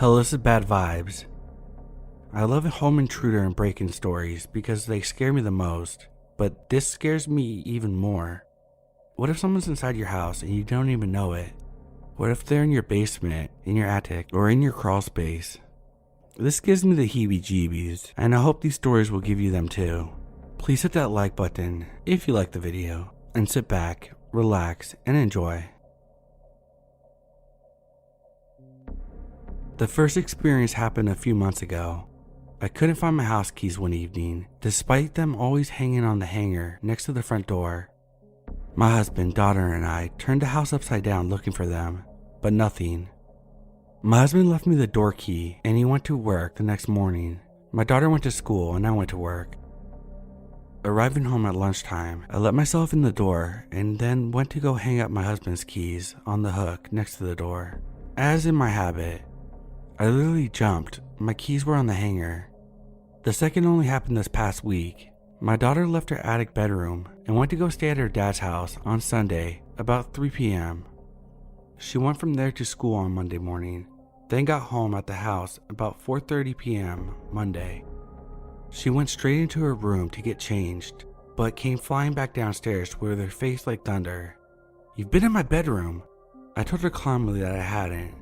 Hello, this is Bad Vibes. I love home intruder and break-in stories because they scare me the most, but this scares me even more. What if someone's inside your house and you don't even know it? What if they're in your basement, in your attic, or in your crawl space? This gives me the heebie-jeebies, and I hope these stories will give you them too. Please hit that like button if you like the video, and sit back, relax, and enjoy. The first experience happened a few months ago. I couldn't find my house keys one evening, despite them always hanging on the hanger next to the front door. My husband, daughter, and I turned the house upside down looking for them, but nothing. My husband left me the door key and he went to work the next morning. My daughter went to school and I went to work. Arriving home at lunchtime, I let myself in the door and then went to go hang up my husband's keys on the hook next to the door. As in my habit, I literally jumped. My keys were on the hanger. The second only happened this past week. My daughter left her attic bedroom and went to go stay at her dad's house on Sunday about 3 p.m. She went from there to school on Monday morning, then got home at the house about 4:30 p.m. Monday. She went straight into her room to get changed, but came flying back downstairs with her face like thunder. "You've been in my bedroom." I told her calmly that I hadn't.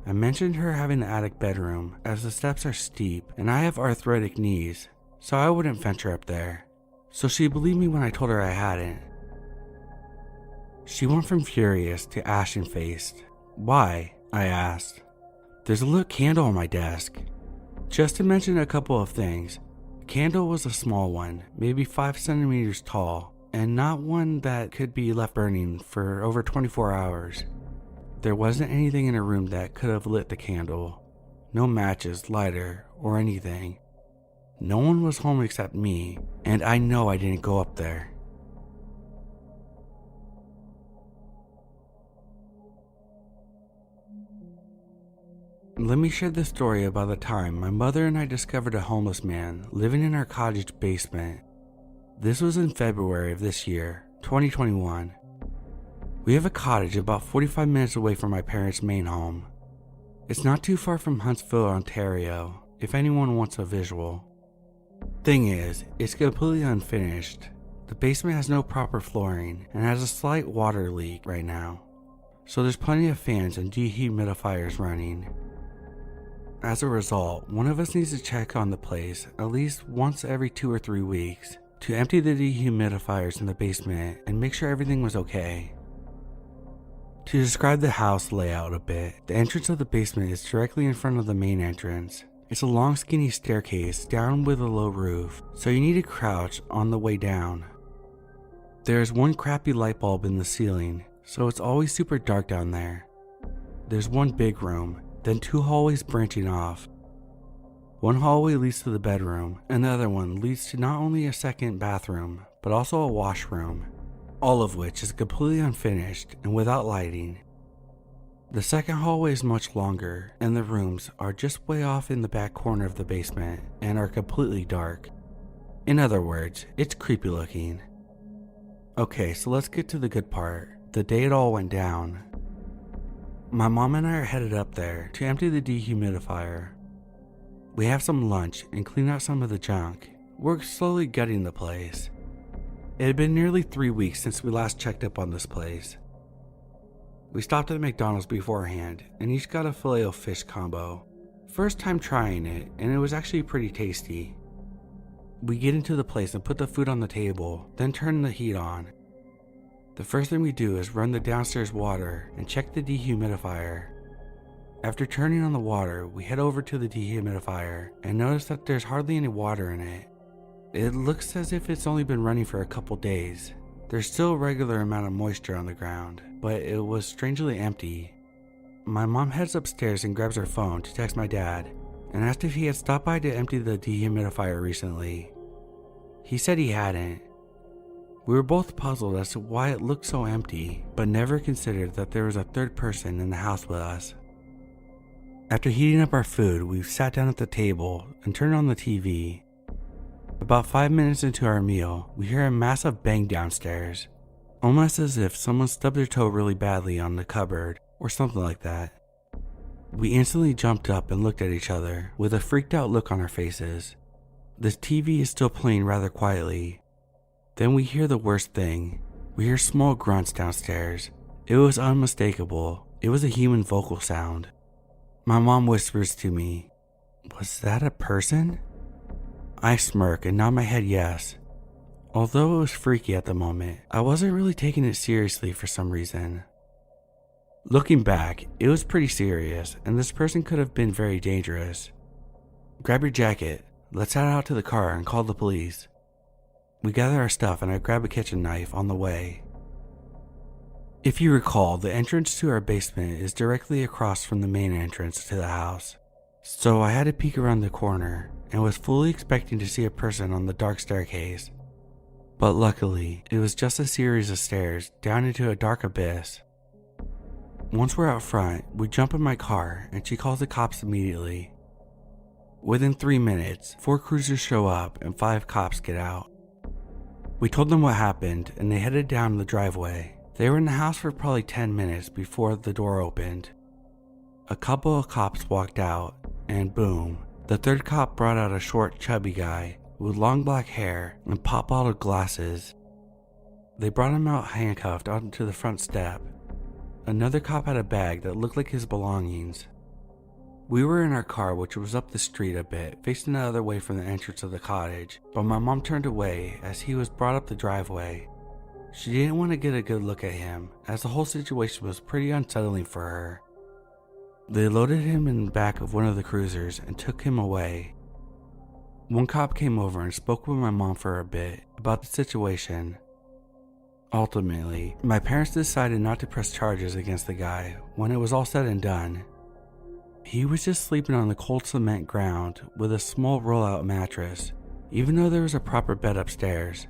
I mentioned her having the attic bedroom as the steps are steep and I have arthritic knees, so I wouldn't venture up there. So she believed me when I told her I hadn't. She went from furious to ashen-faced. "Why?" I asked. "There's a lit candle on my desk." Just to mention a couple of things, the candle was a small one, maybe 5 centimeters tall, and not one that could be left burning for over 24 hours. There wasn't anything in her room that could have lit the candle. No matches, lighter, or anything. No one was home except me, and I know I didn't go up there. Let me share the story about the time my mother and I discovered a homeless man living in our cottage basement. This was in February of this year, 2021. We have a cottage about 45 minutes away from my parents' main home. It's not too far from Huntsville, Ontario, if anyone wants a visual. Thing is, it's completely unfinished. The basement has no proper flooring and has a slight water leak right now, so there's plenty of fans and dehumidifiers running. As a result, one of us needs to check on the place at least once every 2 or 3 weeks to empty the dehumidifiers in the basement and make sure everything was okay. To describe the house layout a bit, the entrance of the basement is directly in front of the main entrance. It's a long skinny staircase down with a low roof, so you need to crouch on the way down. There is one crappy light bulb in the ceiling, so it's always super dark down there. There's one big room, then 2 hallways branching off. One hallway leads to the bedroom, and the other one leads to not only a second bathroom, but also a washroom, all of which is completely unfinished and without lighting. The second hallway is much longer, and the rooms are just way off in the back corner of the basement and are completely dark. In other words, it's creepy looking. Okay, so let's get to the good part, the day it all went down. My mom and I are headed up there to empty the dehumidifier. We have some lunch and clean out some of the junk. We're slowly gutting the place. It had been nearly 3 weeks since we last checked up on this place. We stopped at McDonald's beforehand and each got a Filet-O-Fish combo. First time trying it, and it was actually pretty tasty. We get into the place and put the food on the table, then turn the heat on. The first thing we do is run the downstairs water and check the dehumidifier. After turning on the water, we head over to the dehumidifier and notice that there's hardly any water in it. It looks as if it's only been running for a couple days. There's still a regular amount of moisture on the ground, but it was strangely empty. My mom heads upstairs and grabs her phone to text my dad and asked if he had stopped by to empty the dehumidifier recently. He said he hadn't. We were both puzzled as to why it looked so empty, but never considered that there was a third person in the house with us. After heating up our food, we sat down at the table and turned on the TV. About 5 minutes into our meal, we hear a massive bang downstairs, almost as if someone stubbed their toe really badly on the cupboard or something like that. We instantly jumped up and looked at each other with a freaked out look on our faces. The TV is still playing rather quietly. Then we hear the worst thing. We hear small grunts downstairs. It was unmistakable. It was a human vocal sound. My mom whispers to me, "Was that a person?" I smirk and nod my head yes. Although it was freaky at the moment, I wasn't really taking it seriously for some reason. Looking back, it was pretty serious, and this person could have been very dangerous. "Grab your jacket. Let's head out to the car and call the police." We gather our stuff and I grab a kitchen knife on the way. If you recall, the entrance to our basement is directly across from the main entrance to the house. So I had to peek around the corner and was fully expecting to see a person on the dark staircase. But luckily, it was just a series of stairs down into a dark abyss. Once we're out front, we jump in my car and she calls the cops immediately. Within 3 minutes, 4 cruisers show up and 5 cops get out. We told them what happened and they headed down the driveway. They were in the house for probably 10 minutes before the door opened. A couple of cops walked out and boom, the third cop brought out a short, chubby guy with long black hair and pop-bottled glasses. They brought him out handcuffed onto the front step. Another cop had a bag that looked like his belongings. We were in our car, which was up the street a bit, facing the other way from the entrance of the cottage, but my mom turned away as he was brought up the driveway. She didn't want to get a good look at him, as the whole situation was pretty unsettling for her. They loaded him in the back of one of the cruisers and took him away. One cop came over and spoke with my mom for a bit about the situation. Ultimately, my parents decided not to press charges against the guy when it was all said and done. He was just sleeping on the cold cement ground with a small roll-out mattress, even though there was a proper bed upstairs.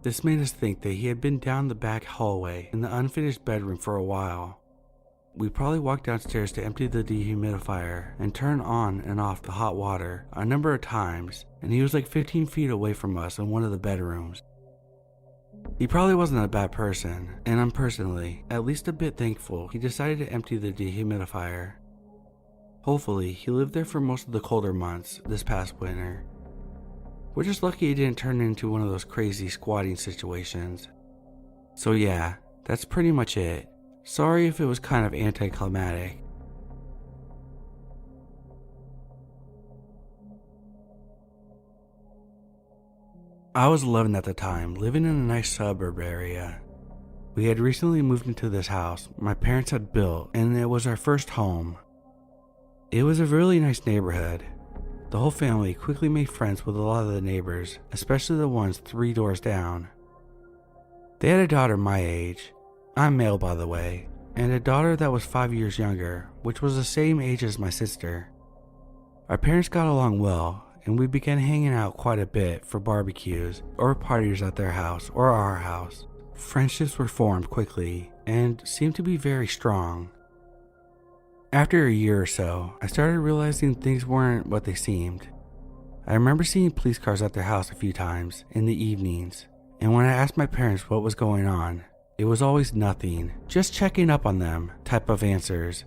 This made us think that he had been down the back hallway in the unfinished bedroom for a while. We probably walked downstairs to empty the dehumidifier and turn on and off the hot water a number of times, and he was like 15 feet away from us in one of the bedrooms. He probably wasn't a bad person, and I'm personally at least a bit thankful he decided to empty the dehumidifier. Hopefully, he lived there for most of the colder months this past winter. We're just lucky it didn't turn into one of those crazy squatting situations. So yeah, that's pretty much it. Sorry if it was kind of anticlimactic. I was 11 at the time, living in a nice suburb area. We had recently moved into this house my parents had built, and it was our first home. It was a really nice neighborhood. The whole family quickly made friends with a lot of the neighbors, especially the ones 3 doors down. They had a daughter my age, I'm male by the way, and a daughter that was 5 years younger, which was the same age as my sister. Our parents got along well, and we began hanging out quite a bit for barbecues or parties at their house or our house. Friendships were formed quickly and seemed to be very strong. After a year or so, I started realizing things weren't what they seemed. I remember seeing police cars at their house a few times in the evenings, and when I asked my parents what was going on, it was always nothing, just checking up on them type of answers.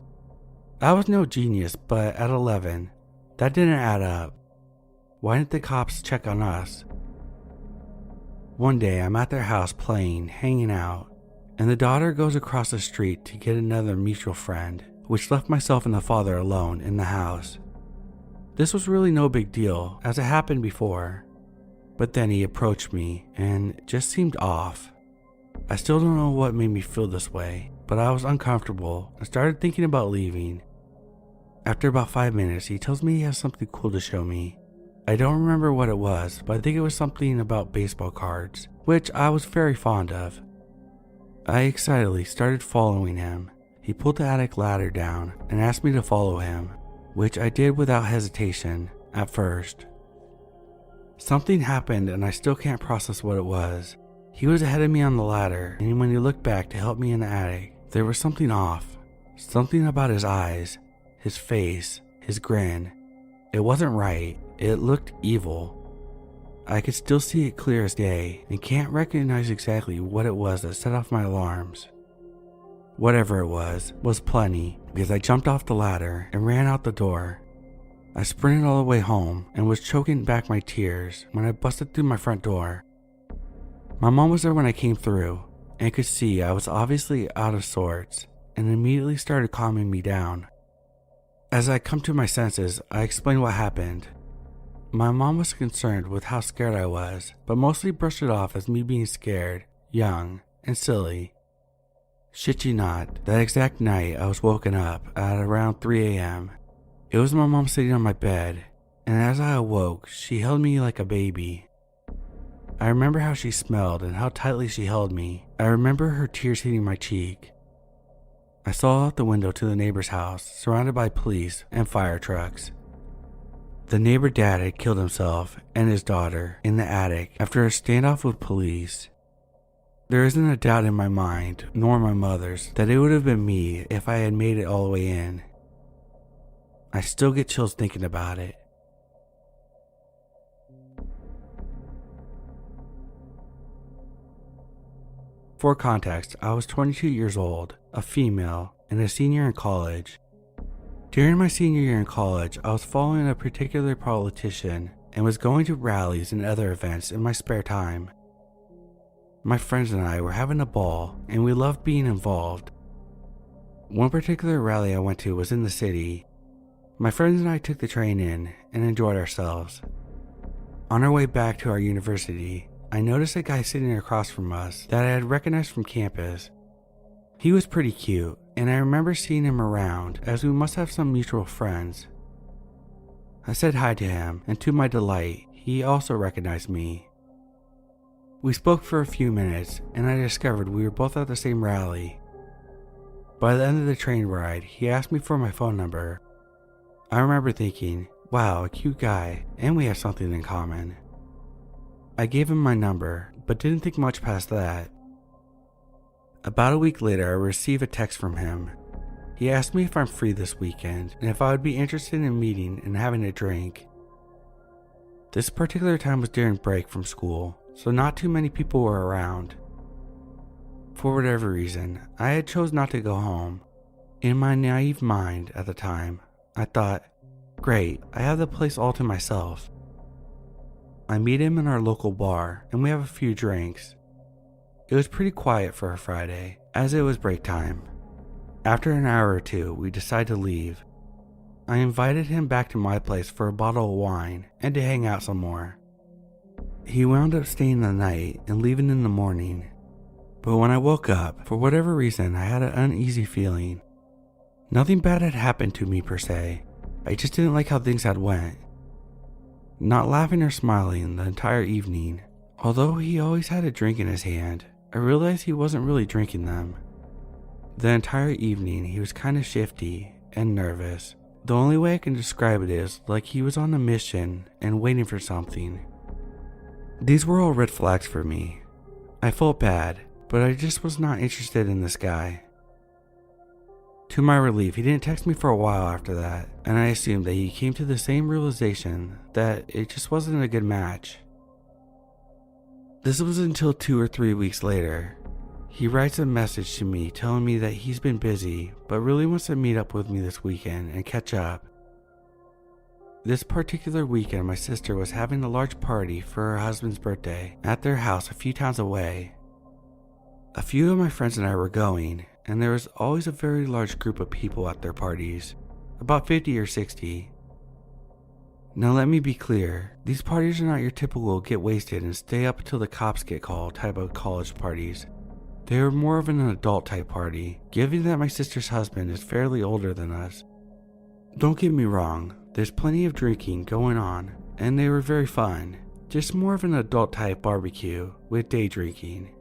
I was no genius, but at 11, that didn't add up. Why didn't the cops check on us? One day I'm at their house playing, hanging out, and the daughter goes across the street to get another mutual friend, which left myself and the father alone in the house. This was really no big deal, as it happened before, but then he approached me and just seemed off. I still don't know what made me feel this way, but I was uncomfortable and started thinking about leaving. After about 5 minutes, he tells me he has something cool to show me. I don't remember what it was, but I think it was something about baseball cards, which I was very fond of. I excitedly started following him. He pulled the attic ladder down and asked me to follow him, which I did without hesitation at first. Something happened and I still can't process what it was. He was ahead of me on the ladder, and when he looked back to help me in the attic, there was something off. Something about his eyes, his face, his grin. It wasn't right. It looked evil. I could still see it clear as day and can't recognize exactly what it was that set off my alarms. Whatever it was plenty, because I jumped off the ladder and ran out the door. I sprinted all the way home and was choking back my tears when I busted through my front door. My mom was there when I came through and could see I was obviously out of sorts and immediately started calming me down. As I come to my senses, I explained what happened. My mom was concerned with how scared I was, but mostly brushed it off as me being scared, young, and silly. Shit you not, that exact night I was woken up at around 3 a.m. It was my mom sitting on my bed, and as I awoke, she held me like a baby. I remember how she smelled and how tightly she held me. I remember her tears hitting my cheek. I saw out the window to the neighbor's house, surrounded by police and fire trucks. The neighbor dad had killed himself and his daughter in the attic after a standoff with police. There isn't a doubt in my mind, nor my mother's, that it would have been me if I had made it all the way in. I still get chills thinking about it. For context, I was 22 years old, a female, and a senior in college. During my senior year in college, I was following a particular politician and was going to rallies and other events in my spare time. My friends and I were having a ball, and we loved being involved. One particular rally I went to was in the city. My friends and I took the train in and enjoyed ourselves. On our way back to our university, I noticed a guy sitting across from us that I had recognized from campus. He was pretty cute, and I remember seeing him around as we must have some mutual friends. I said hi to him, and to my delight, he also recognized me. We spoke for a few minutes, and I discovered we were both at the same rally. By the end of the train ride, he asked me for my phone number. I remember thinking, wow, a cute guy, and we have something in common. I gave him my number, but didn't think much past that. About a week later, I received a text from him. He asked me if I'm free this weekend and if I would be interested in meeting and having a drink. This particular time was during break from school, so not too many people were around. For whatever reason, I had chose not to go home. In my naive mind at the time, I thought, great, I have the place all to myself. I meet him in our local bar and we have a few drinks. It was pretty quiet for a Friday, as it was break time. After an hour or two, we decided to leave. I invited him back to my place for a bottle of wine and to hang out some more. He wound up staying the night and leaving in the morning. But when I woke up, for whatever reason, I had an uneasy feeling. Nothing bad had happened to me per se. I just didn't like how things had went. Not laughing or smiling the entire evening, although he always had a drink in his hand, I realized he wasn't really drinking them. The entire evening he was kind of shifty and nervous. The only way I can describe it is like he was on a mission and waiting for something. These were all red flags for me. I felt bad, but I just was not interested in this guy. To my relief, he didn't text me for a while after that, and I assumed that he came to the same realization that it just wasn't a good match. This was until 2 or 3 weeks later. He writes a message to me telling me that he's been busy, but really wants to meet up with me this weekend and catch up. This particular weekend, my sister was having a large party for her husband's birthday at their house a few towns away. A few of my friends and I were going, and there was always a very large group of people at their parties, about 50 or 60. Now let me be clear, these parties are not your typical get wasted and stay up until the cops get called type of college parties. They were more of an adult type party, given that my sister's husband is fairly older than us. Don't get me wrong, there's plenty of drinking going on, and they were very fun, just more of an adult type barbecue with day drinking.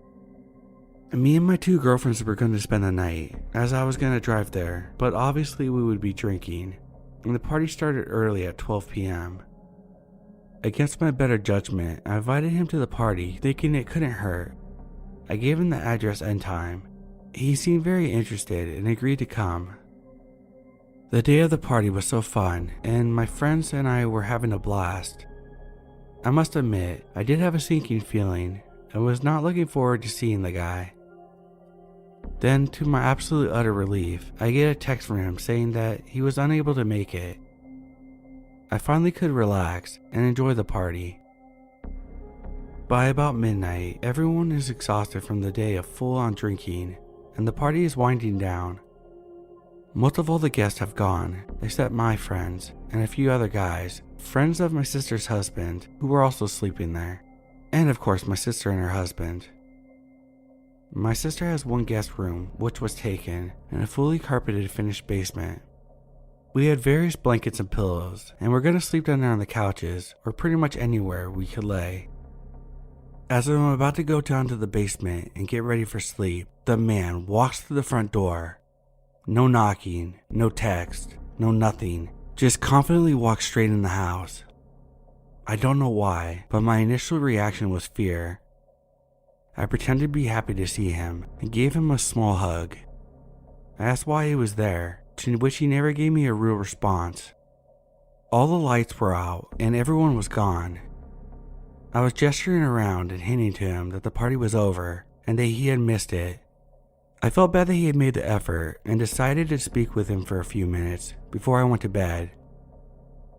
Me and my 2 girlfriends were going to spend the night, as I was going to drive there, but obviously we would be drinking, and the party started early at 12 p.m. Against my better judgment, I invited him to the party, thinking it couldn't hurt. I gave him the address and time. He seemed very interested and agreed to come. The day of the party was so fun, and my friends and I were having a blast. I must admit, I did have a sinking feeling, and was not looking forward to seeing the guy. Then, to my absolute utter relief, I get a text from him saying that he was unable to make it. I finally could relax and enjoy the party. By about midnight, everyone is exhausted from the day of full-on drinking, and the party is winding down. Most of all the guests have gone, except my friends and a few other guys, friends of my sister's husband, who were also sleeping there, and of course my sister and her husband. My sister has one guest room, which was taken, and a fully carpeted finished basement. We had various blankets and pillows, and we're gonna sleep down there on the couches, or pretty much anywhere we could lay. As I'm about to go down to the basement and get ready for sleep, the man walks through the front door. No knocking, no text, no nothing, just confidently walks straight in the house. I don't know why, but my initial reaction was fear. I pretended to be happy to see him and gave him a small hug. I asked why he was there, to which he never gave me a real response. All the lights were out and everyone was gone. I was gesturing around and hinting to him that the party was over and that he had missed it. I felt bad that he had made the effort and decided to speak with him for a few minutes before I went to bed.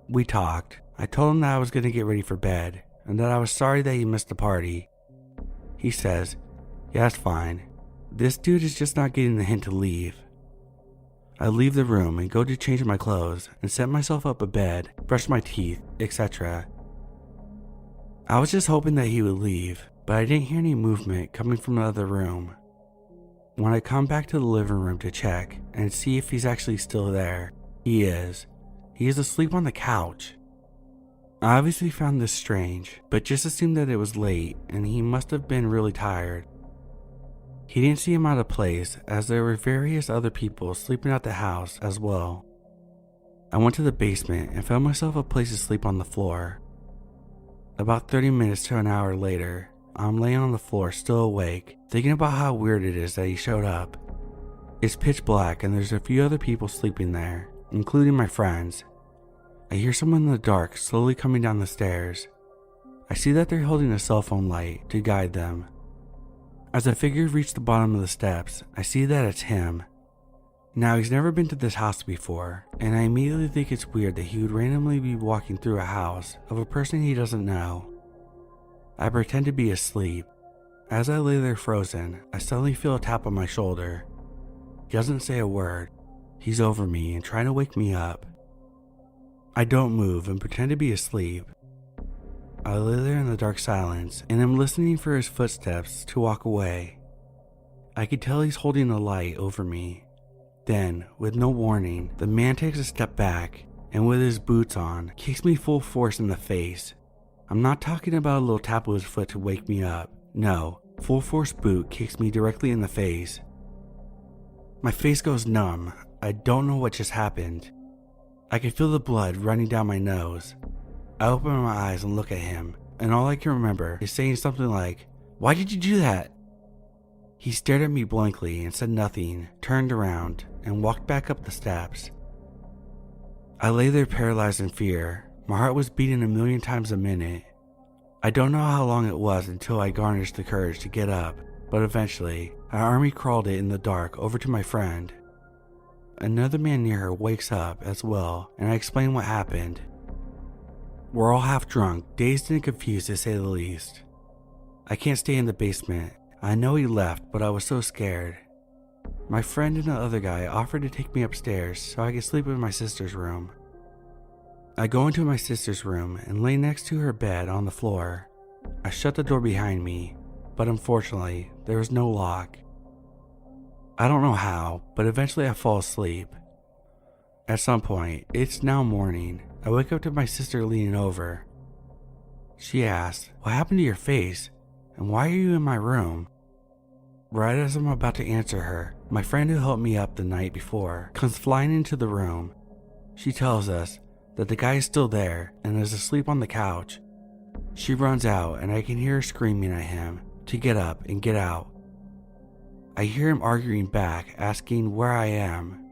We talked. I told him that I was going to get ready for bed and that I was sorry that he missed the party. He says, "Yeah, that's fine. This dude is just not getting the hint to leave." I leave the room and go to change my clothes and set myself up a bed, brush my teeth, etc. I was just hoping that he would leave, but I didn't hear any movement coming from the other room. When I come back to the living room to check and see if he's actually still there, he is. He is asleep on the couch. I obviously found this strange, but just assumed that it was late and he must have been really tired. He didn't seem out of place as there were various other people sleeping at the house as well. I went to the basement and found myself a place to sleep on the floor. About 30 minutes to an hour later, I'm laying on the floor still awake, thinking about how weird it is that he showed up. It's pitch black and there's a few other people sleeping there, including my friends. I hear someone in the dark slowly coming down the stairs. I see that they're holding a cell phone light to guide them. As the figure reached the bottom of the steps, I see that it's him. Now, he's never been to this house before, and I immediately think it's weird that he would randomly be walking through a house of a person he doesn't know. I pretend to be asleep. As I lay there frozen, I suddenly feel a tap on my shoulder. He doesn't say a word. He's over me and trying to wake me up. I don't move and pretend to be asleep. I lay there in the dark silence and am listening for his footsteps to walk away. I could tell he's holding a light over me. Then, with no warning, the man takes a step back and with his boots on, kicks me full force in the face. I'm not talking about a little tap with his foot to wake me up. No, full force boot kicks me directly in the face. My face goes numb. I don't know what just happened. I can feel the blood running down my nose. I open my eyes and look at him, and all I can remember is saying something like, "Why did you do that?" He stared at me blankly and said nothing, turned around, and walked back up the steps. I lay there paralyzed in fear. My heart was beating a million times a minute. I don't know how long it was until I garnered the courage to get up, but eventually, I army crawled it in the dark over to my friend. Another man near her wakes up as well, and I explain what happened. We're all half drunk, dazed and confused to say the least. I can't stay in the basement. I know he left, but I was so scared. My friend and the other guy offered to take me upstairs so I could sleep in my sister's room. I go into my sister's room and lay next to her bed on the floor. I shut the door behind me, but unfortunately, there was no lock. I don't know how, but eventually I fall asleep. At some point, it's now morning, I wake up to my sister leaning over. She asks, "What happened to your face? And why are you in my room?" Right as I'm about to answer her, my friend who helped me up the night before comes flying into the room. She tells us that the guy is still there and is asleep on the couch. She runs out and I can hear her screaming at him to get up and get out. I hear him arguing back, asking where I am.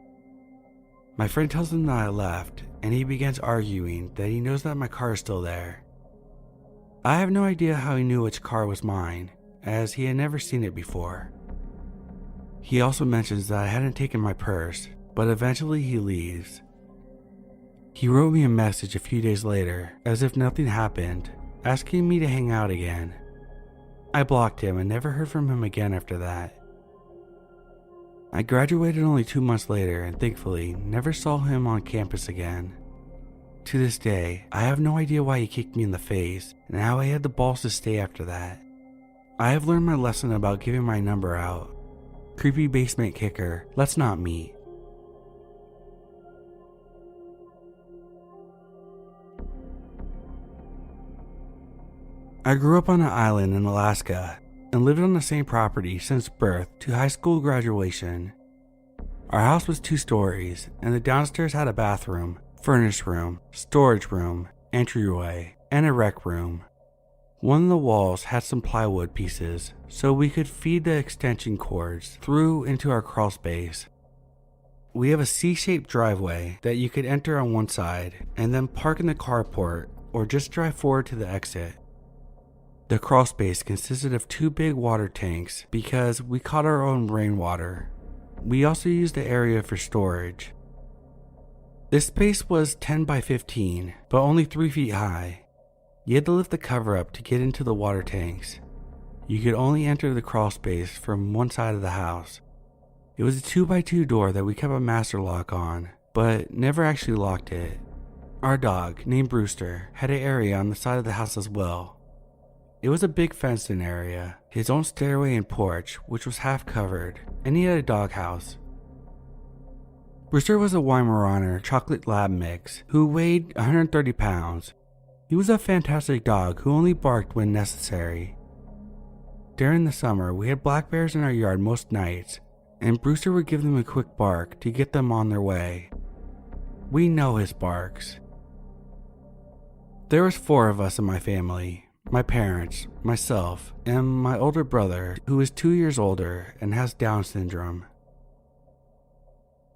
My friend tells him that I left, and he begins arguing that he knows that my car is still there. I have no idea how he knew which car was mine, as he had never seen it before. He also mentions that I hadn't taken my purse, but eventually he leaves. He wrote me a message a few days later, as if nothing happened, asking me to hang out again. I blocked him and never heard from him again after that. I graduated only 2 months later and thankfully never saw him on campus again. To this day, I have no idea why he kicked me in the face and how he had the balls to stay after that. I have learned my lesson about giving my number out. Creepy basement kicker, let's not meet. I grew up on an island in Alaska and lived on the same property since birth to high school graduation. Our house was 2 stories, and the downstairs had a bathroom, furnace room, storage room, entryway, and a rec room. One of the walls had some plywood pieces, so we could feed the extension cords through into our crawl space. We have a C-shaped driveway that you could enter on one side and then park in the carport or just drive forward to the exit. The crawl space consisted of 2 big water tanks because we caught our own rainwater. We also used the area for storage. This space was 10 by 15, but only 3 feet high. You had to lift the cover up to get into the water tanks. You could only enter the crawl space from one side of the house. It was a 2x2 door that we kept a master lock on, but never actually locked it. Our dog, named Brewster, had an area on the side of the house as well. It was a big fenced-in area, his own stairway and porch, which was half covered, and he had a doghouse. Brewster was a Weimaraner chocolate lab mix who weighed 130 pounds. He was a fantastic dog who only barked when necessary. During the summer, we had black bears in our yard most nights, and Brewster would give them a quick bark to get them on their way. We know his barks. There was 4 of us in my family. My parents, myself, and my older brother, who is 2 years older and has Down syndrome.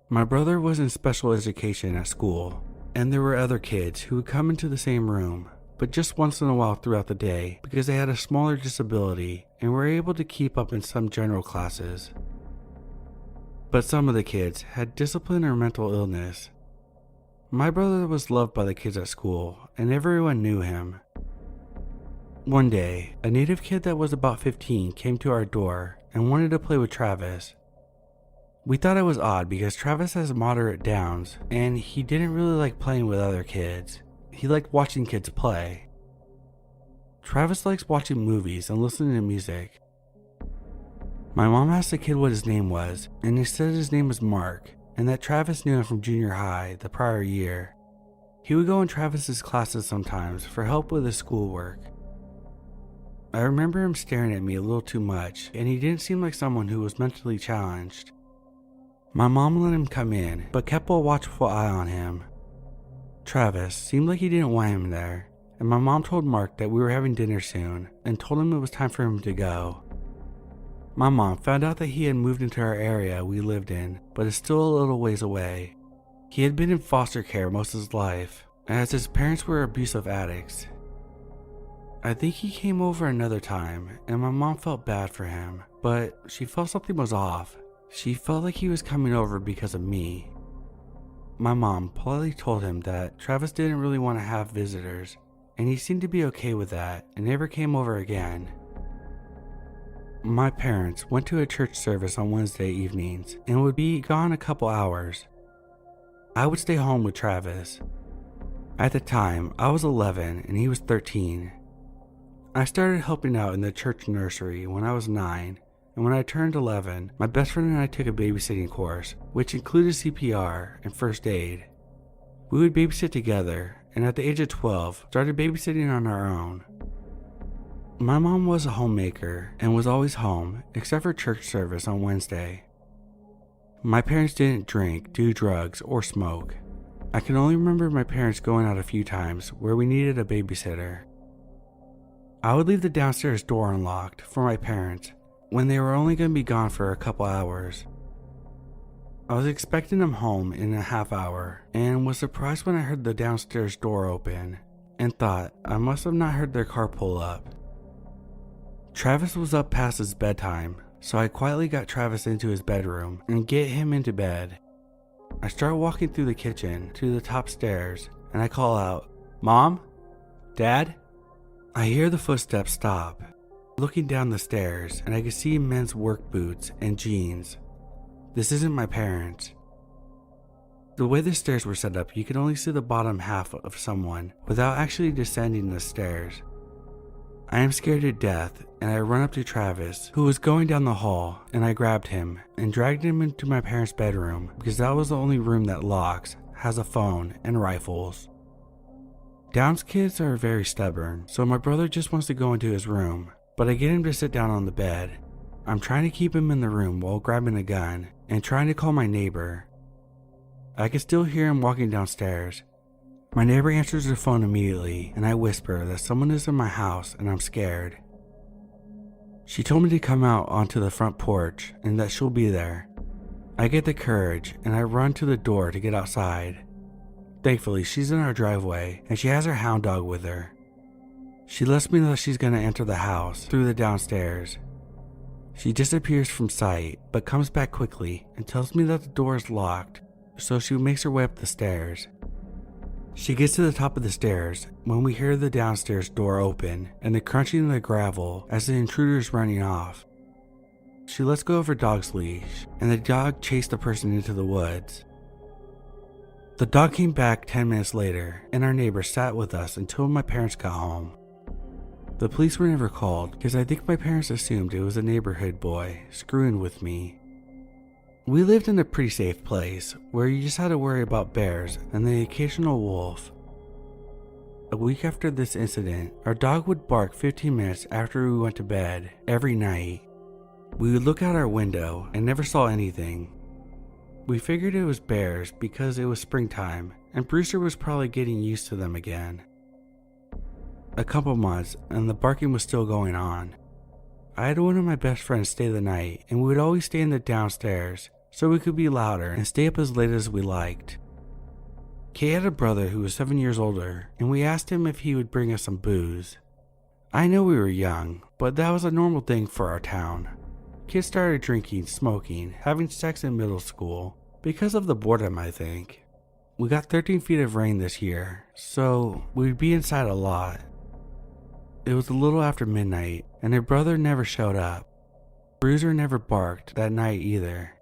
My brother was in special education at school, and there were other kids who would come into the same room, but just once in a while throughout the day because they had a smaller disability and were able to keep up in some general classes. But some of the kids had discipline or mental illness. My brother was loved by the kids at school, and everyone knew him. One day, a native kid that was about 15 came to our door and wanted to play with Travis. We thought it was odd because Travis has moderate Downs and he didn't really like playing with other kids. He liked watching kids play. Travis likes watching movies and listening to music. My mom asked the kid what his name was, and he said his name was Mark and that Travis knew him from junior high the prior year. He would go in Travis's classes sometimes for help with his schoolwork. I remember him staring at me a little too much, and he didn't seem like someone who was mentally challenged. My mom let him come in, but kept a watchful eye on him. Travis seemed like he didn't want him there, and my mom told Mark that we were having dinner soon, and told him it was time for him to go. My mom found out that he had moved into our area we lived in, but is still a little ways away. He had been in foster care most of his life, as his parents were abusive addicts. I think he came over another time, and my mom felt bad for him, but she felt something was off. She felt like he was coming over because of me. My mom politely told him that Travis didn't really want to have visitors, and he seemed to be okay with that and never came over again. My parents went to a church service on Wednesday evenings and would be gone a couple hours. I would stay home with Travis. At the time, I was 11 and he was 13. I started helping out in the church nursery when I was 9, and when I turned 11, my best friend and I took a babysitting course, which included CPR and first aid. We would babysit together, and at the age of 12, started babysitting on our own. My mom was a homemaker and was always home, except for church service on Wednesday. My parents didn't drink, do drugs, or smoke. I can only remember my parents going out a few times where we needed a babysitter. I would leave the downstairs door unlocked for my parents when they were only going to be gone for a couple hours. I was expecting them home in a half hour and was surprised when I heard the downstairs door open and thought I must have not heard their car pull up. Travis was up past his bedtime, so I quietly got Travis into his bedroom and get him into bed. I start walking through the kitchen to the top stairs and I call out, "Mom? Dad?" I hear the footsteps stop. Looking down the stairs and I can see men's work boots and jeans. This isn't my parents. The way the stairs were set up, you could only see the bottom half of someone without actually descending the stairs. I am scared to death and I run up to Travis, who was going down the hall, and I grabbed him and dragged him into my parents' bedroom because that was the only room that locks, has a phone, and rifles. Down's kids are very stubborn, so my brother just wants to go into his room, but I get him to sit down on the bed. I'm trying to keep him in the room while grabbing a gun and trying to call my neighbor. I can still hear him walking downstairs. My neighbor answers her phone immediately and I whisper that someone is in my house and I'm scared. She told me to come out onto the front porch and that she'll be there. I get the courage and I run to the door to get outside. Thankfully, she's in our driveway and she has her hound dog with her. She lets me know that she's going to enter the house through the downstairs. She disappears from sight but comes back quickly and tells me that the door is locked, so she makes her way up the stairs. She gets to the top of the stairs when we hear the downstairs door open and the crunching of the gravel as the intruder is running off. She lets go of her dog's leash and the dog chased the person into the woods. The dog came back 10 minutes later and our neighbor sat with us until my parents got home. The police were never called because I think my parents assumed it was a neighborhood boy screwing with me. We lived in a pretty safe place where you just had to worry about bears and the occasional wolf. A week after this incident, our dog would bark 15 minutes after we went to bed every night. We would look out our window and never saw anything. We figured it was bears because it was springtime and Brewster was probably getting used to them again. A couple months and the barking was still going on. I had one of my best friends stay the night and we would always stay in the downstairs so we could be louder and stay up as late as we liked. Kay had a brother who was 7 years older and we asked him if he would bring us some booze. I know we were young, but that was a normal thing for our town. Kids started drinking, smoking, having sex in middle school because of the boredom, I think. We got 13 feet of rain this year, so we'd be inside a lot. It was a little after midnight, and her brother never showed up. Bruiser never barked that night either.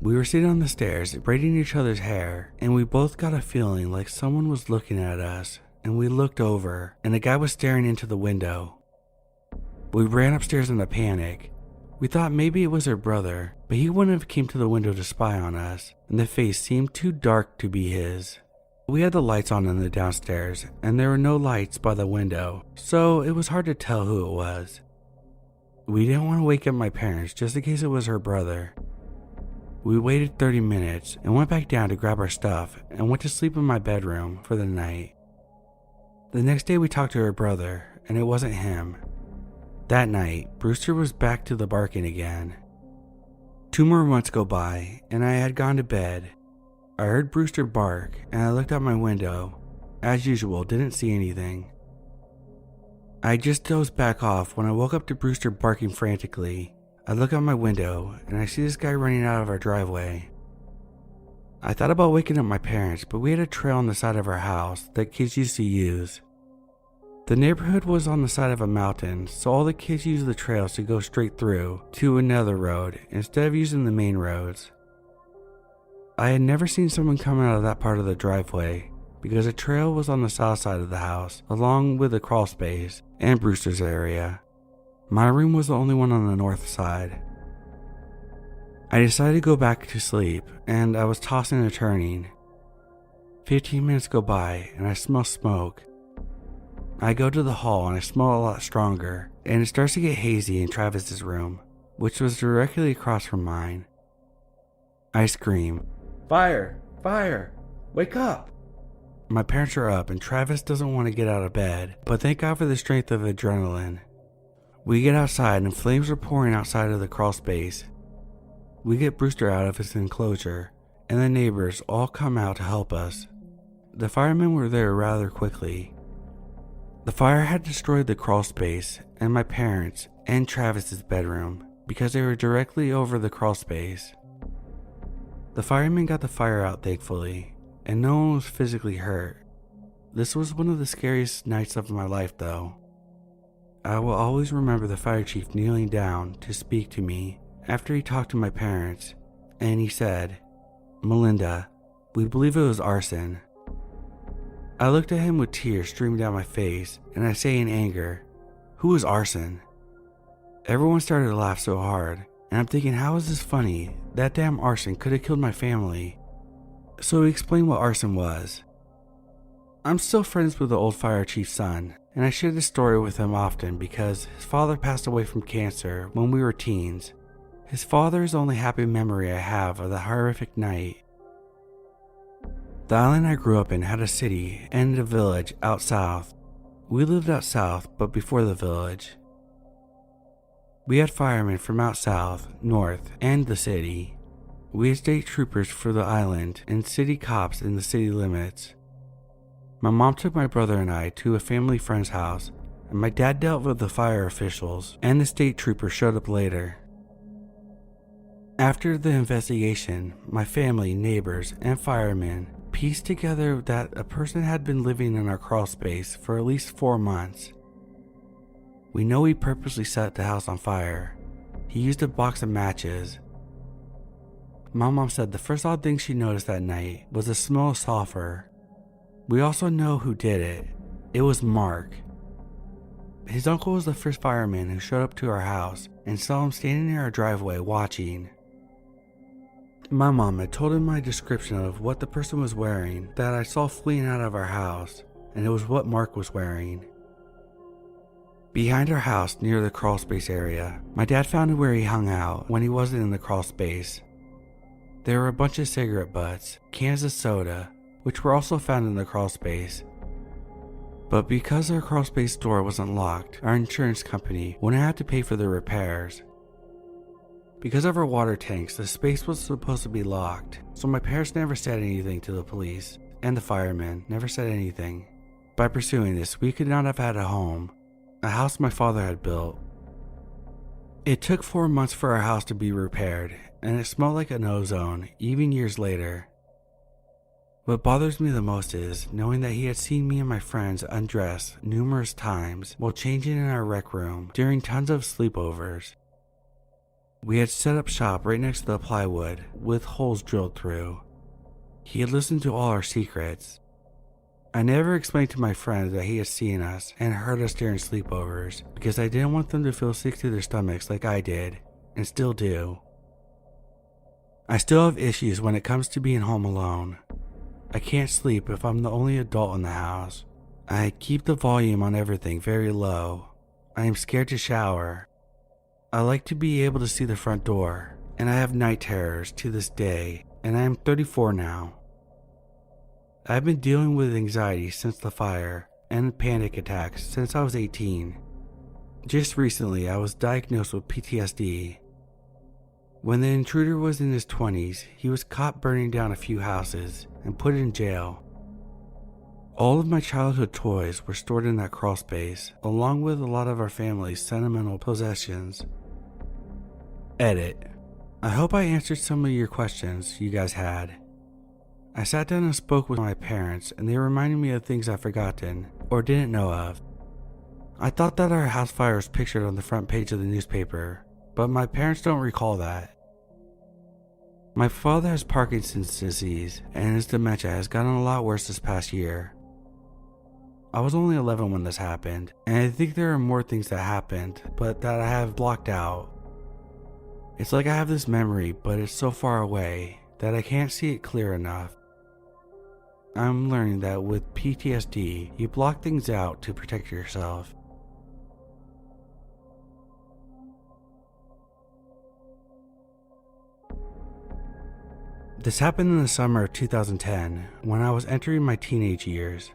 We were sitting on the stairs, braiding each other's hair, and we both got a feeling like someone was looking at us, and we looked over, and a guy was staring into the window. We ran upstairs in a panic. We thought maybe it was her brother, but he wouldn't have came to the window to spy on us, and the face seemed too dark to be his. We had the lights on in the downstairs, and there were no lights by the window, so it was hard to tell who it was. We didn't want to wake up my parents just in case it was her brother. We waited 30 minutes and went back down to grab our stuff and went to sleep in my bedroom for the night. The next day we talked to her brother, and it wasn't him. That night, Brewster was back to the barking again. 2 more months go by, and I had gone to bed. I heard Brewster bark, and I looked out my window. As usual, didn't see anything. I just dozed back off when I woke up to Brewster barking frantically. I look out my window, and I see this guy running out of our driveway. I thought about waking up my parents, but we had a trail on the side of our house that kids used to use. The neighborhood was on the side of a mountain, so all the kids used the trails to go straight through to another road instead of using the main roads. I had never seen someone come out of that part of the driveway because the trail was on the south side of the house along with the crawl space and Brewster's area. My room was the only one on the north side. I decided to go back to sleep and I was tossing and turning. 15 minutes go by and I smell smoke. I go to the hall and I smell a lot stronger and it starts to get hazy in Travis's room, which was directly across from mine. I scream, "Fire! Fire! Wake up!" My parents are up and Travis doesn't want to get out of bed, but thank God for the strength of adrenaline. We get outside and flames are pouring outside of the crawl space. We get Brewster out of his enclosure and the neighbors all come out to help us. The firemen were there rather quickly. The fire had destroyed the crawl space and my parents' and Travis's bedroom. because they were directly over the crawl space. The firemen got the fire out thankfully, and no one was physically hurt. This was one of the scariest nights of my life though. I will always remember the fire chief kneeling down to speak to me after he talked to my parents, and he said, "Melinda, we believe it was arson." I looked at him with tears streaming down my face, and I say in anger, "Who is arson?" Everyone started to laugh so hard, and I'm thinking, how is this funny? That damn arson could have killed my family. So he explained what arson was. I'm still friends with the old fire chief's son, and I share this story with him often because his father passed away from cancer when we were teens. His father is the only happy memory I have of the horrific night. The island I grew up in had a city and a village out south. We lived out south, but before the village. We had firemen from out south, north, and the city. We had state troopers for the island and city cops in the city limits. My mom took my brother and I to a family friend's house, and my dad dealt with the fire officials, and the state troopers showed up later. After the investigation, my family, neighbors, and firemen pieced together that a person had been living in our crawl space for at least 4 months. We know he purposely set the house on fire. He used a box of matches. My mom said the first odd thing she noticed that night was the smell of sulfur. We also know who did it. It was Mark. His uncle was the first fireman who showed up to our house and saw him standing in our driveway watching. My mom had told him my description of what the person was wearing that I saw fleeing out of our house, and it was what Mark was wearing. Behind our house near the crawl space area, my dad found where he hung out when he wasn't in the crawl space. There were a bunch of cigarette butts, cans of soda, which were also found in the crawl space. But because our crawl space door wasn't locked, our insurance company wouldn't have to pay for the repairs. Because of our water tanks, the space was supposed to be locked, so my parents never said anything to the police, and the firemen never said anything. By pursuing this, we could not have had a home, a house my father had built. It took 4 months for our house to be repaired, and it smelled like an ozone even years later. What bothers me the most is knowing that he had seen me and my friends undress numerous times while changing in our rec room during tons of sleepovers. We had set up shop right next to the plywood with holes drilled through. He had listened to all our secrets. I never explained to my friends that he had seen us and heard us during sleepovers because I didn't want them to feel sick to their stomachs like I did, and still do. I still have issues when it comes to being home alone. I can't sleep if I'm the only adult in the house. I keep the volume on everything very low. I am scared to shower. I like to be able to see the front door, and I have night terrors to this day, and I am 34 now. I've been dealing with anxiety since the fire and panic attacks since I was 18. Just recently, I was diagnosed with PTSD. When the intruder was in his 20s, he was caught burning down a few houses and put in jail. All of my childhood toys were stored in that crawl space, along with a lot of our family's sentimental possessions. Edit. I hope I answered some of your questions you guys had. I sat down and spoke with my parents, and they reminded me of things I've forgotten or didn't know of. I thought that our house fire was pictured on the front page of the newspaper, but my parents don't recall that. My father has Parkinson's disease, and his dementia has gotten a lot worse this past year. I was only 11 when this happened, and I think there are more things that happened, but that I have blocked out. It's like I have this memory, but it's so far away that I can't see it clear enough. I'm learning that with PTSD, you block things out to protect yourself. This happened in the summer of 2010, when I was entering my teenage years.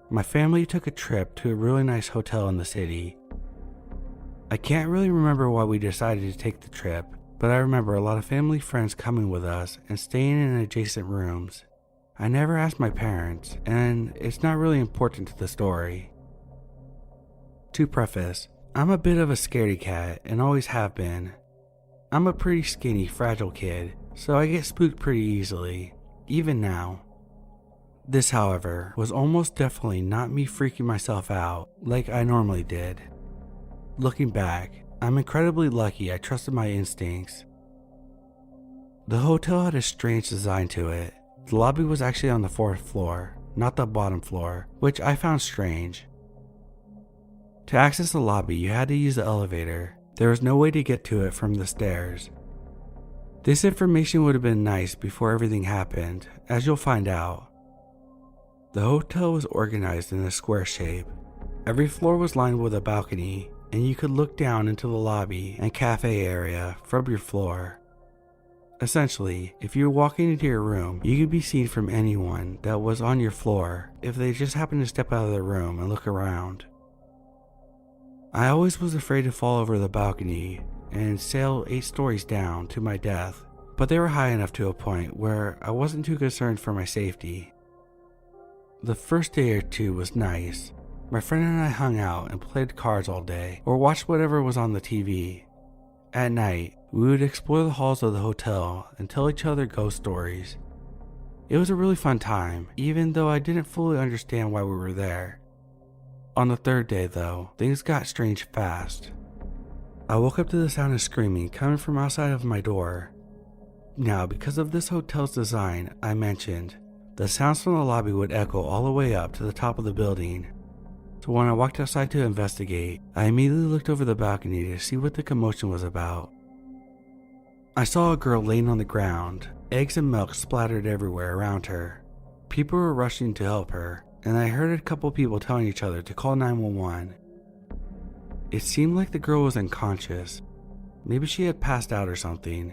My family took a trip to a really nice hotel in the city. I can't really remember why we decided to take the trip, but I remember a lot of family friends coming with us and staying in adjacent rooms. I never asked my parents, and it's not really important to the story. To preface, I'm a bit of a scaredy cat and always have been. I'm a pretty skinny, fragile kid, so I get spooked pretty easily, even now. This, however, was almost definitely not me freaking myself out like I normally did. Looking back, I'm incredibly lucky I trusted my instincts. The hotel had a strange design to it. The lobby was actually on the 4th floor, not the bottom floor, which I found strange. To access the lobby, you had to use the elevator. There was no way to get to it from the stairs. This information would have been nice before everything happened, as you'll find out. The hotel was organized in a square shape. Every floor was lined with a balcony, and you could look down into the lobby and cafe area from your floor. Essentially, if you were walking into your room, you could be seen from anyone that was on your floor if they just happened to step out of their room and look around. I always was afraid to fall over the balcony and sail 8 stories down to my death, but they were high enough to a point where I wasn't too concerned for my safety. The first day or two was nice. My friend and I hung out and played cards all day or watched whatever was on the TV. At night, we would explore the halls of the hotel and tell each other ghost stories. It was a really fun time, even though I didn't fully understand why we were there. On the 3rd day, though, things got strange fast. I woke up to the sound of screaming coming from outside of my door. Now, because of this hotel's design I mentioned, the sounds from the lobby would echo all the way up to the top of the building. So when I walked outside to investigate, I immediately looked over the balcony to see what the commotion was about. I saw a girl laying on the ground, eggs and milk splattered everywhere around her. People were rushing to help her, and I heard a couple people telling each other to call 911. It seemed like the girl was unconscious. Maybe she had passed out or something.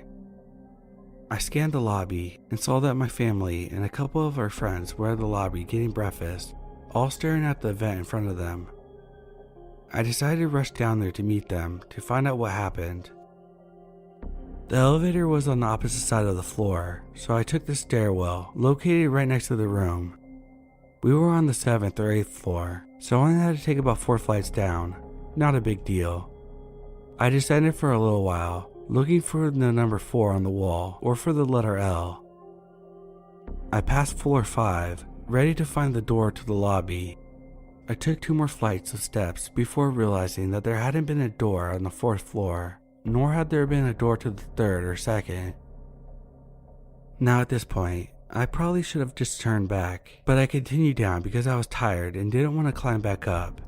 I scanned the lobby and saw that my family and a couple of our friends were at the lobby getting breakfast, all staring at the event in front of them. I decided to rush down there to meet them to find out what happened. The elevator was on the opposite side of the floor, so I took the stairwell located right next to the room. We were on the 7th or 8th floor, so I only had to take about 4 flights down. Not a big deal. I descended for a little while, looking for the number 4 on the wall or for the letter L. I passed floor 5, ready to find the door to the lobby. I took 2 more flights of steps before realizing that there hadn't been a door on the 4th floor, nor had there been a door to the 3rd or 2nd. Now at this point, I probably should have just turned back, but I continued down because I was tired and didn't want to climb back up.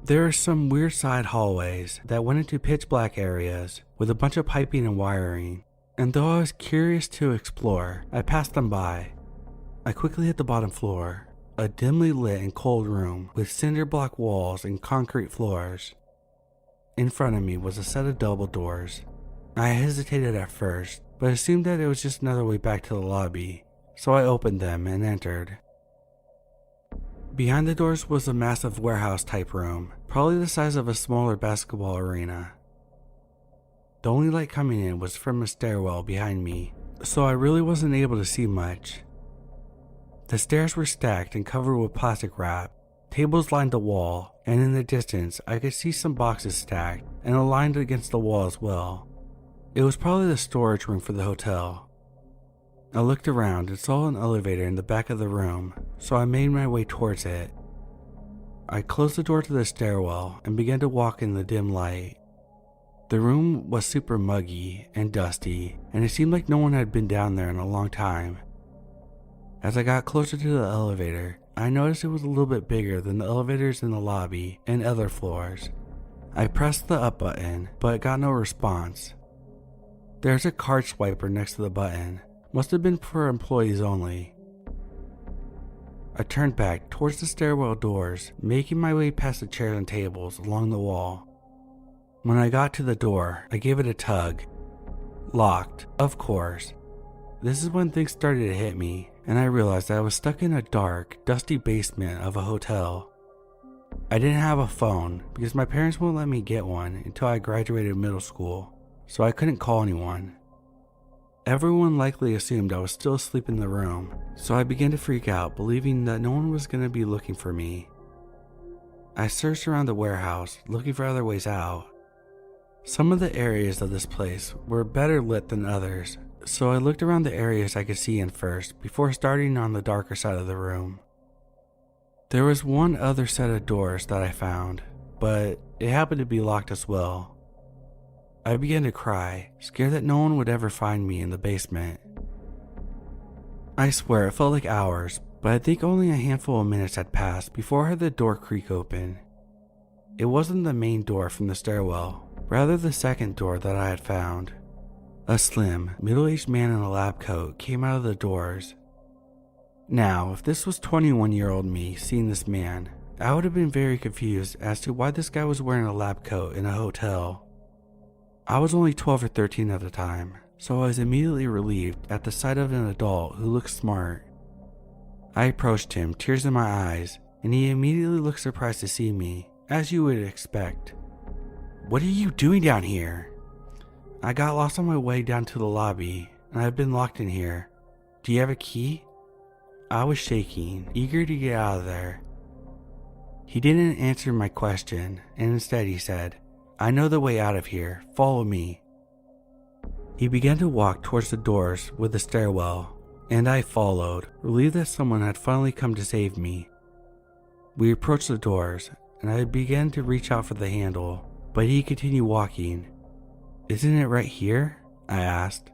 There are some weird side hallways that went into pitch black areas with a bunch of piping and wiring, and though I was curious to explore, I passed them by. I quickly hit the bottom floor, a dimly lit and cold room with cinder block walls and concrete floors. In front of me was a set of double doors. I hesitated at first, but assumed that it was just another way back to the lobby, so I opened them and entered. Behind the doors was a massive warehouse-type room, probably the size of a smaller basketball arena. The only light coming in was from a stairwell behind me, so I really wasn't able to see much. The stairs were stacked and covered with plastic wrap. Tables lined the wall, and in the distance I could see some boxes stacked and aligned against the wall as well. It was probably the storage room for the hotel. I looked around and saw an elevator in the back of the room, so I made my way towards it. I closed the door to the stairwell and began to walk in the dim light. The room was super muggy and dusty, and it seemed like no one had been down there in a long time. As I got closer to the elevator, I noticed it was a little bit bigger than the elevators in the lobby and other floors. I pressed the up button, but got no response. There's a card swiper next to the button. Must have been for employees only. I turned back towards the stairwell doors, making my way past the chairs and tables along the wall. When I got to the door, I gave it a tug. Locked, of course. This is when things started to hit me, and I realized that I was stuck in a dark, dusty basement of a hotel. I didn't have a phone because my parents wouldn't let me get one until I graduated middle school, so I couldn't call anyone. Everyone likely assumed I was still asleep in the room, so I began to freak out, believing that no one was going to be looking for me. I searched around the warehouse, looking for other ways out. Some of the areas of this place were better lit than others, so I looked around the areas I could see in first before starting on the darker side of the room. There was one other set of doors that I found, but it happened to be locked as well. I began to cry, scared that no one would ever find me in the basement. I swear it felt like hours, but I think only a handful of minutes had passed before I heard the door creak open. It wasn't the main door from the stairwell, rather the second door that I had found. A slim, middle-aged man in a lab coat came out of the doors. Now, if this was 21-year-old me seeing this man, I would have been very confused as to why this guy was wearing a lab coat in a hotel. I was only 12 or 13 at the time, so I was immediately relieved at the sight of an adult who looked smart. I approached him, tears in my eyes, and he immediately looked surprised to see me, as you would expect. "What are you doing down here?" "I got lost on my way down to the lobby, and I've been locked in here. Do you have a key?" I was shaking, eager to get out of there. He didn't answer my question, and instead he said, "I know the way out of here, follow me." He began to walk towards the doors with the stairwell, and I followed, relieved that someone had finally come to save me. We approached the doors, and I began to reach out for the handle, but he continued walking. "Isn't it right here?" I asked.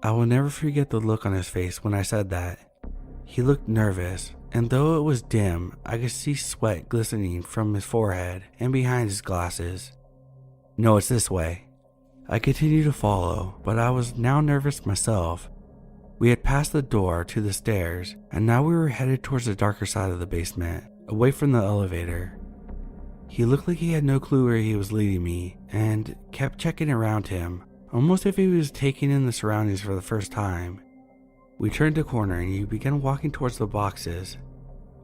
I will never forget the look on his face when I said that. He looked nervous, and though it was dim, I could see sweat glistening from his forehead and behind his glasses. "No, it's this way." I continued to follow, but I was now nervous myself. We had passed the door to the stairs, and now we were headed towards the darker side of the basement, away from the elevator. He looked like he had no clue where he was leading me, and kept checking around him, almost if he was taking in the surroundings for the first time. We turned a corner and he began walking towards the boxes.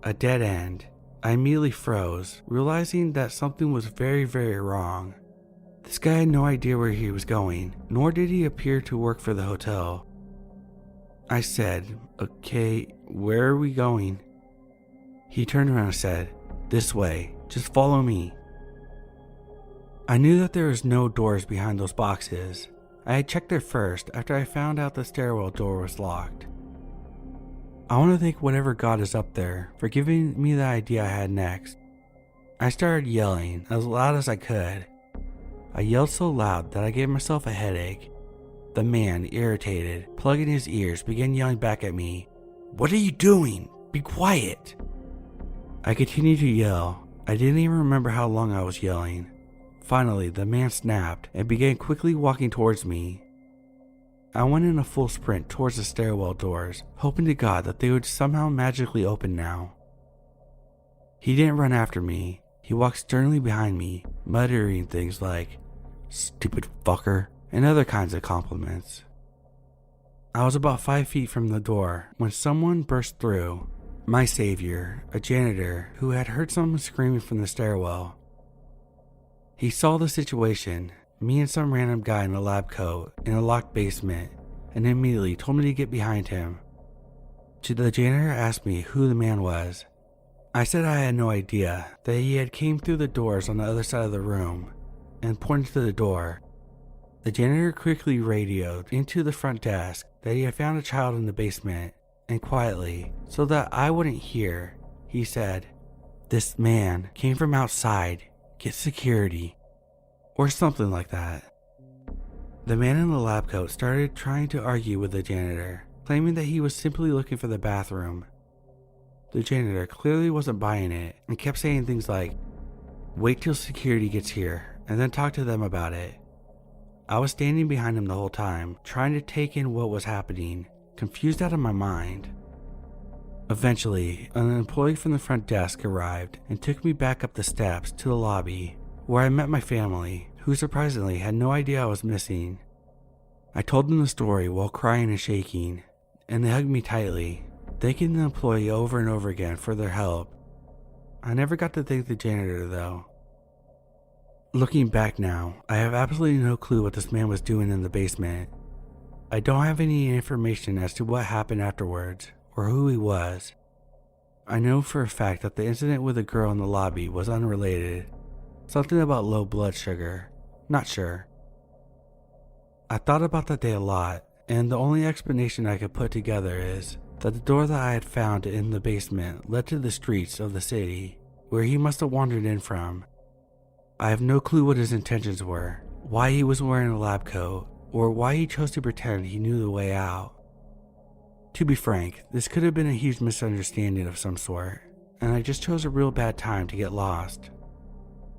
A dead end. I immediately froze, realizing that something was very, very wrong. This guy had no idea where he was going, nor did he appear to work for the hotel. I said, "Okay, where are we going?" He turned around and said, "This way, just follow me." I knew that there was no doors behind those boxes. I had checked there first after I found out the stairwell door was locked. I want to thank whatever God is up there for giving me the idea I had next. I started yelling as loud as I could. I yelled so loud that I gave myself a headache. The man, irritated, plugging his ears, began yelling back at me, "What are you doing? Be quiet!" I continued to yell. I didn't even remember how long I was yelling. Finally, the man snapped and began quickly walking towards me. I went in a full sprint towards the stairwell doors, hoping to God that they would somehow magically open now. He didn't run after me. He walked sternly behind me, muttering things like, "Stupid fucker," and other kinds of compliments. I was about 5 feet from the door when someone burst through. My savior, a janitor who had heard someone screaming from the stairwell. He saw the situation, me and some random guy in a lab coat in a locked basement, and immediately told me to get behind him. The janitor asked me who the man was. I said I had no idea, that he had came through the doors on the other side of the room, and pointed to the door. The janitor quickly radioed into the front desk that he had found a child in the basement, and quietly, so that I wouldn't hear, he said, "This man came from outside, get security," or something like that. The man in the lab coat started trying to argue with the janitor, claiming that he was simply looking for the bathroom. The janitor clearly wasn't buying it and kept saying things like, "Wait till security gets here and then talk to them about it." I was standing behind him the whole time, trying to take in what was happening, confused out of my mind. Eventually, an employee from the front desk arrived and took me back up the steps to the lobby, where I met my family, who surprisingly had no idea I was missing. I told them the story while crying and shaking, and they hugged me tightly, thanking the employee over and over again for their help. I never got to thank the janitor though. Looking back now, I have absolutely no clue what this man was doing in the basement. I don't have any information as to what happened afterwards, or who he was. I know for a fact that the incident with the girl in the lobby was unrelated. Something about low blood sugar. Not sure. I thought about that day a lot, and the only explanation I could put together is that the door that I had found in the basement led to the streets of the city, where he must have wandered in from. I have no clue what his intentions were, why he was wearing a lab coat, or why he chose to pretend he knew the way out. To be frank, this could have been a huge misunderstanding of some sort, and I just chose a real bad time to get lost.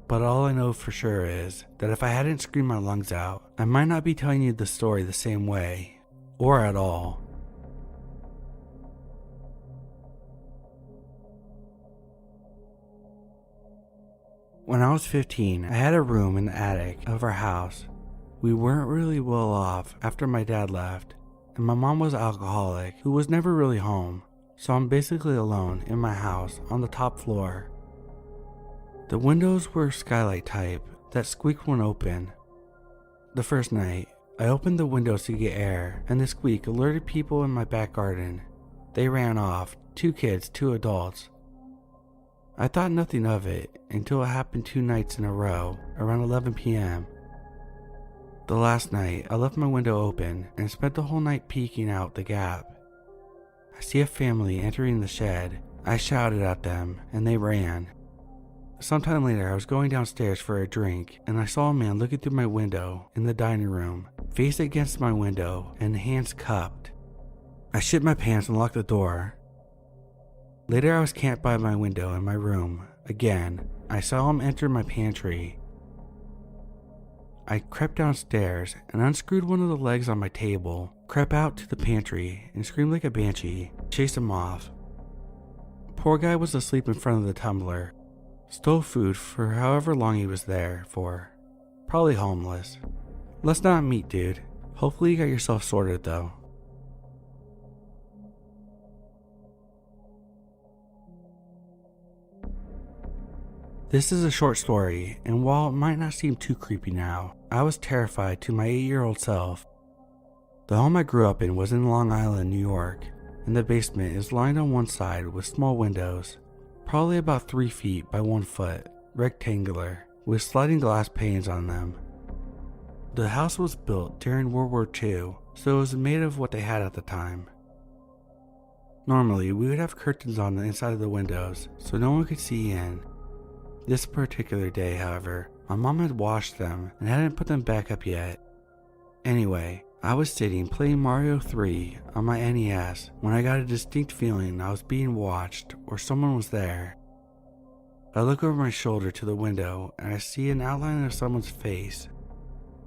But all I know for sure is that if I hadn't screamed my lungs out, I might not be telling you the story the same way, or at all. When I was 15, I had a room in the attic of our house. We weren't really well off after my dad left, and my mom was an alcoholic who was never really home, so I'm basically alone in my house on the top floor. The windows were skylight type that squeaked when open. The first night, I opened the windows to get air, and the squeak alerted people in my back garden. They ran off, 2 kids, 2 adults. I thought nothing of it until it happened 2 nights in a row around 11 p.m. The last night, I left my window open and spent the whole night peeking out the gap. I see a family entering the shed. I shouted at them and they ran. Sometime later, I was going downstairs for a drink and I saw a man looking through my window in the dining room, face against my window and hands cupped. I shit my pants and locked the door. Later, I was camped by my window in my room. Again, I saw him enter my pantry. I crept downstairs and unscrewed one of the legs on my table, crept out to the pantry and screamed like a banshee, chased him off. Poor guy was asleep in front of the tumbler. Stole food for however long he was there for. Probably homeless. Let's not meet, dude. Hopefully you got yourself sorted though. This is a short story, and while it might not seem too creepy now, I was terrified to my 8-year-old self. The home I grew up in was in Long Island, New York, and the basement is lined on one side with small windows, probably about 3 feet by 1 foot, rectangular, with sliding glass panes on them. The house was built during World War II, so it was made of what they had at the time. Normally, we would have curtains on the inside of the windows, so no one could see in. This particular day, however, my mom had washed them and hadn't put them back up yet. Anyway, I was sitting playing Mario 3 on my NES when I got a distinct feeling I was being watched or someone was there. I look over my shoulder to the window and I see an outline of someone's face.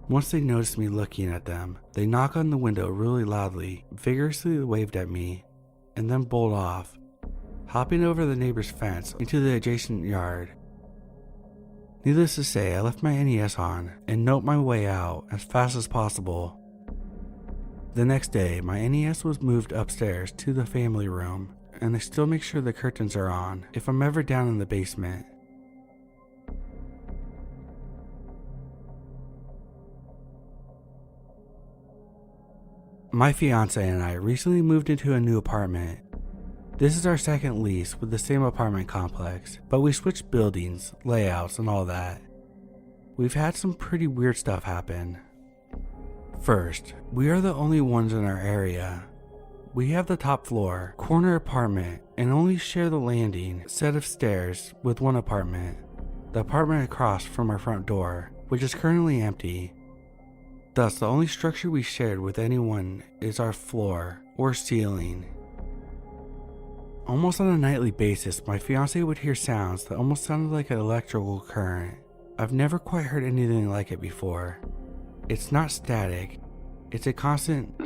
Once they notice me looking at them, they knock on the window really loudly, vigorously waved at me, and then bolt off, hopping over the neighbor's fence into the adjacent yard. Needless to say, I left my NES on and noped my way out as fast as possible. The next day, my NES was moved upstairs to the family room, and I still make sure the curtains are on if I'm ever down in the basement. My fiance and I recently moved into a new apartment. This is our second lease with the same apartment complex, but we switched buildings, layouts, and all that. We've had some pretty weird stuff happen. First, we are the only ones in our area. We have the top floor, corner apartment, and only share the landing set of stairs with one apartment, the apartment across from our front door, which is currently empty. Thus, the only structure we shared with anyone is our floor or ceiling. Almost on a nightly basis, my fiance would hear sounds that almost sounded like an electrical current. I've never quite heard anything like it before. It's not static, it's a constant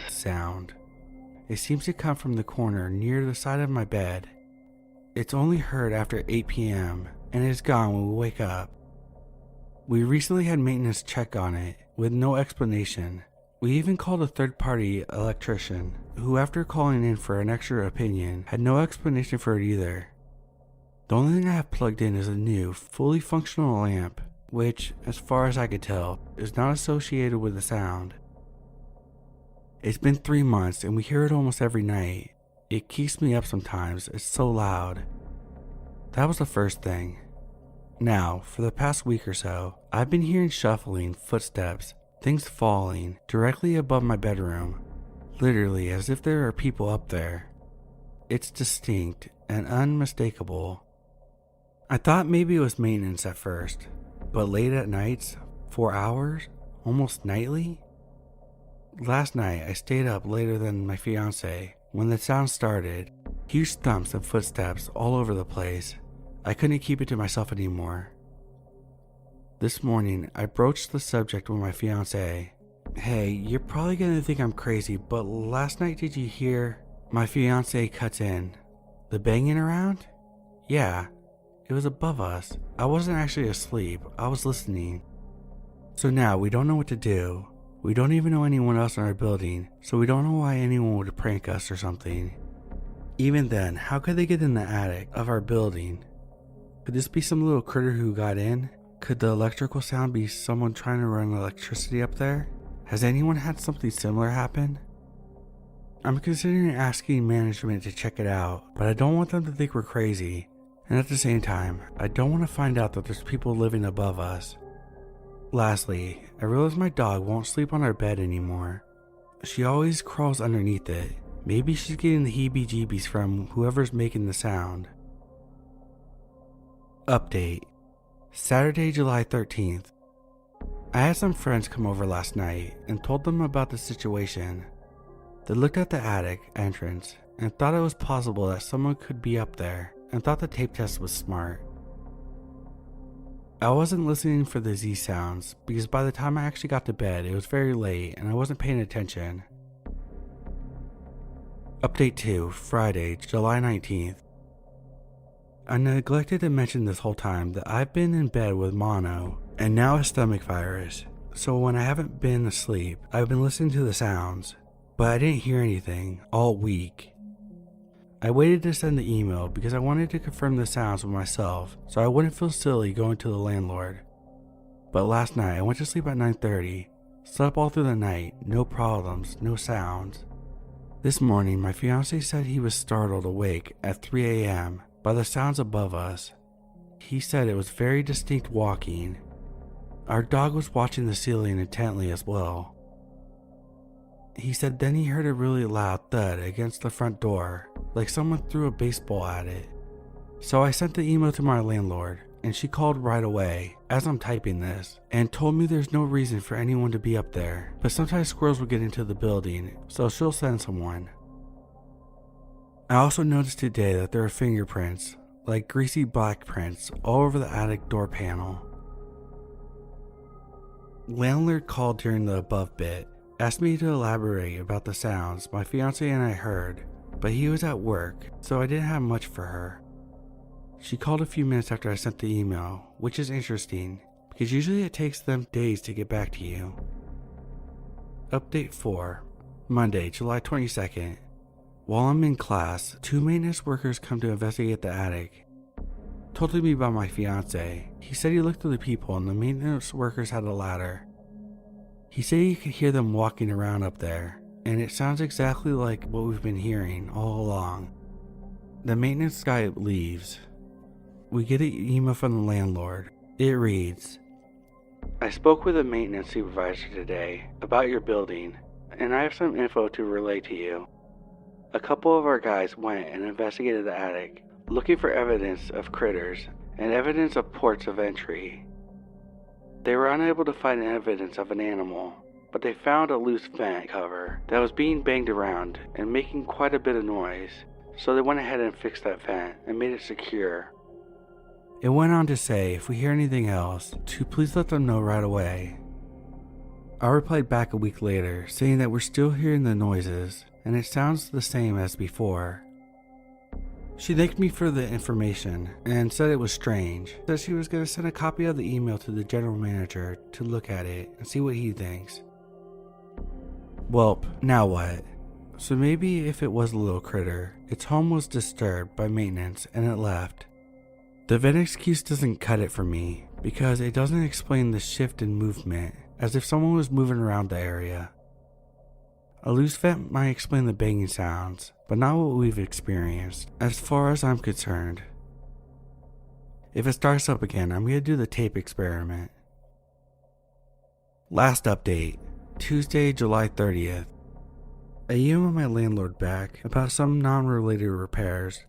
sound. It seems to come from the corner near the side of my bed. It's only heard after 8 p.m. and is gone when we wake up. We recently had maintenance check on it with no explanation. We even called a third-party electrician, who after calling in for an extra opinion, had no explanation for it either. The only thing I have plugged in is a new, fully functional lamp, which, as far as I could tell, is not associated with the sound. It's been 3 months and we hear it almost every night. It keeps me up sometimes, it's so loud. That was the first thing. Now, for the past week or so, I've been hearing shuffling footsteps things falling directly above my bedroom, literally as if there are people up there. It's distinct and unmistakable. I thought maybe it was maintenance at first, but late at nights, for hours, almost nightly? Last night I stayed up later than my fiance when the sound started. Huge thumps and footsteps all over the place. I couldn't keep it to myself anymore. This morning I broached the subject with my fiance. Hey, you're probably gonna think I'm crazy, but last night did you hear? My fiance cuts in. The banging around? Yeah, it was above us. I wasn't actually asleep, I was listening. So now we don't know what to do. We don't even know anyone else in our building, so we don't know why anyone would prank us or something. Even then, how could they get in the attic of our building? Could this be some little critter who got in? Could the electrical sound be someone trying to run electricity up there? Has anyone had something similar happen? I'm considering asking management to check it out, but I don't want them to think we're crazy. And at the same time, I don't want to find out that there's people living above us. Lastly, I realize my dog won't sleep on our bed anymore. She always crawls underneath it. Maybe she's getting the heebie-jeebies from whoever's making the sound. Update. Saturday, July 13th. I had some friends come over last night and told them about the situation. They looked at the attic entrance and thought it was possible that someone could be up there and thought the tape test was smart. I wasn't listening for the Z sounds because by the time I actually got to bed it was very late and I wasn't paying attention. Update 2, Friday, July 19th. I neglected to mention this whole time that I've been in bed with mono and now a stomach virus, so when I haven't been asleep, I've been listening to the sounds, but I didn't hear anything all week. I waited to send the email because I wanted to confirm the sounds with myself so I wouldn't feel silly going to the landlord. But last night I went to sleep at 9:30, slept all through the night, no problems, no sounds. This morning my fiance said he was startled awake at 3 a.m. by the sounds above us. He said it was very distinct walking. Our dog was watching the ceiling intently as well. He said then he heard a really loud thud against the front door, like someone threw a baseball at it. So I sent the email to my landlord, and she called right away as I'm typing this, and told me there's no reason for anyone to be up there, but sometimes squirrels will get into the building, so she'll send someone. I also noticed today that there are fingerprints, like greasy black prints, all over the attic door panel. Landlord called during the above bit, asked me to elaborate about the sounds my fiance and I heard, but he was at work, so I didn't have much for her. She called a few minutes after I sent the email, which is interesting, because usually it takes them days to get back to you. Update 4, Monday, July 22nd. While I'm in class, 2 maintenance workers come to investigate the attic. Told me about my fiance. He said he looked at the people and the maintenance workers had a ladder. He said he could hear them walking around up there, and it sounds exactly like what we've been hearing all along. The maintenance guy leaves. We get an email from the landlord. It reads, I spoke with a maintenance supervisor today about your building, and I have some info to relay to you. A couple of our guys went and investigated the attic, looking for evidence of critters and evidence of ports of entry. They were unable to find evidence of an animal, but they found a loose vent cover that was being banged around and making quite a bit of noise, so they went ahead and fixed that vent and made it secure. It went on to say if we hear anything else, to please let them know right away. I replied back a week later saying that we're still hearing the noises and it sounds the same as before. She thanked me for the information and said it was strange, that she was going to send a copy of the email to the general manager to look at it and see what he thinks. Welp, now what? So maybe if it was a little critter, its home was disturbed by maintenance and it left. The vent excuse doesn't cut it for me because it doesn't explain the shift in movement as if someone was moving around the area. A loose vent might explain the banging sounds, but not what we've experienced, as far as I'm concerned. If it starts up again, I'm going to do the tape experiment. Last update, Tuesday, July 30th. I emailed my landlord back about some non-related repairs,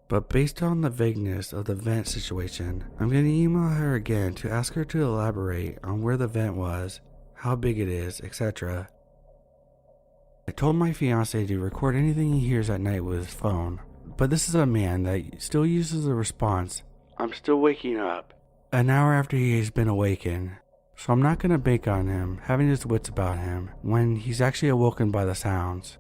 but based on the vagueness of the vent situation, I'm going to email her again to ask her to elaborate on where the vent was, how big it is, etc. I told my fiance to record anything he hears at night with his phone, but this is a man that still uses the response, "I'm still waking up," an hour after he has been awakened. So I'm not going to bank on him having his wits about him when he's actually awoken by the sounds.